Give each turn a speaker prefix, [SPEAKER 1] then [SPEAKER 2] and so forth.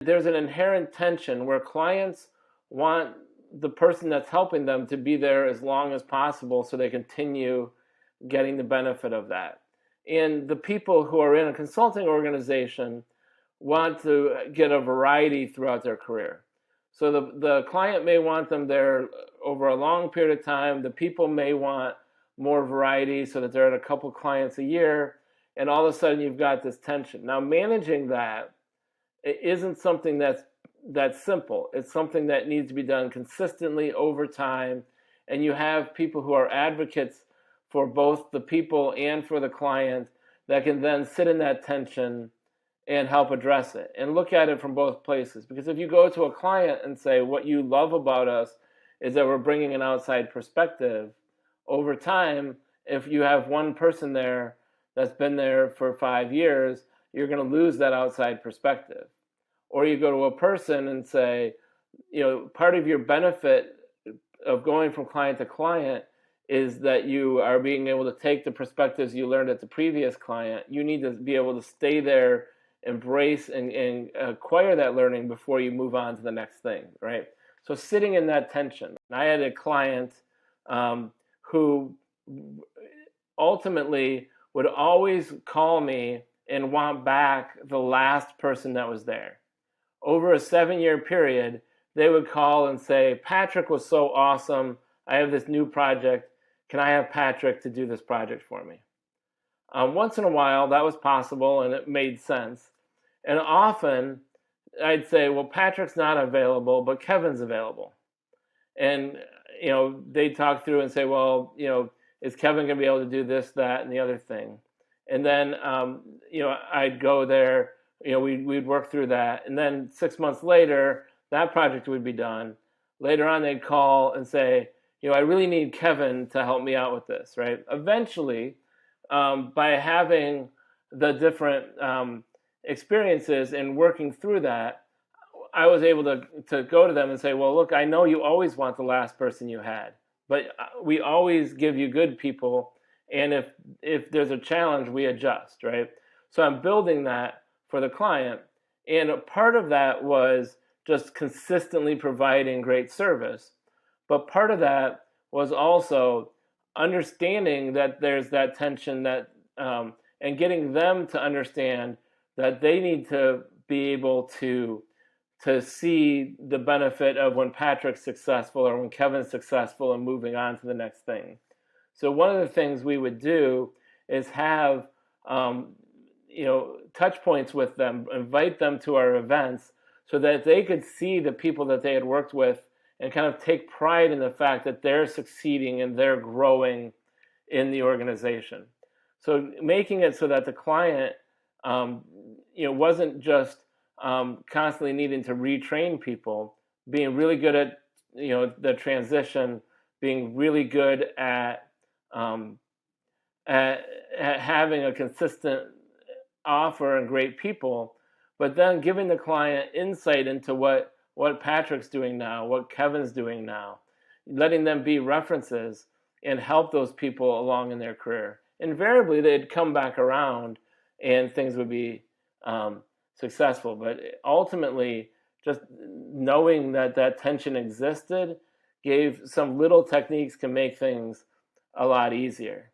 [SPEAKER 1] There's an inherent tension where clients want the person that's helping them to be there as long as possible so they continue getting the benefit of that. And the people who are in a consulting organization want to get a variety throughout their career. So the client may want them there over a long period of time. The people may want more variety so that they're at a couple clients a year. And all of a sudden you've got this tension. Now managing that, it isn't something that's simple. It's something that needs to be done consistently over time, and you have people who are advocates for both the people and for the client that can then sit in that tension and help address it and look at it from both places. Because if you go to a client and say, what you love about us is that we're bringing an outside perspective, over time, if you have one person there that's been there for 5 years, you're going to lose that outside perspective. Or you go to a person and say, part of your benefit of going from client to client is that you are being able to take the perspectives you learned at the previous client. You need to be able to stay there, embrace and acquire that learning before you move on to the next thing, right? So sitting in that tension. I had a client who ultimately would always call me and want back the last person that was there. Over a 7-year period, they would call and say, Patrick was so awesome. I have this new project. Can I have Patrick to do this project for me? Once in a while, that was possible and it made sense. And often, I'd say, well, Patrick's not available, but Kevin's available. And, they'd talk through and say, well, is Kevin going to be able to do this, that, and the other thing? And then, I'd go there, we'd work through that. And then 6 months later, that project would be done. Later on, they'd call and say, I really need Kevin to help me out with this, right? Eventually, by having the different experiences and working through that, I was able to go to them and say, well, look, I know you always want the last person you had, but we always give you good people. And if there's a challenge, we adjust, right? So I'm building that for the client. And a part of that was just consistently providing great service. But part of that was also understanding that there's that tension and getting them to understand that they need to be able to see the benefit of when Patrick's successful or when Kevin's successful and moving on to the next thing. So one of the things we would do is have touch points with them, invite them to our events so that they could see the people that they had worked with and kind of take pride in the fact that they're succeeding and they're growing in the organization. So making it so that the client wasn't just constantly needing to retrain people, being really good at the transition, being really good at having a consistent offer and great people, but then giving the client insight into what Patrick's doing now, what Kevin's doing now, letting them be references and help those people along in their career. Invariably, they'd come back around and things would be successful. But ultimately, just knowing that tension existed gave some little techniques can make things a lot easier.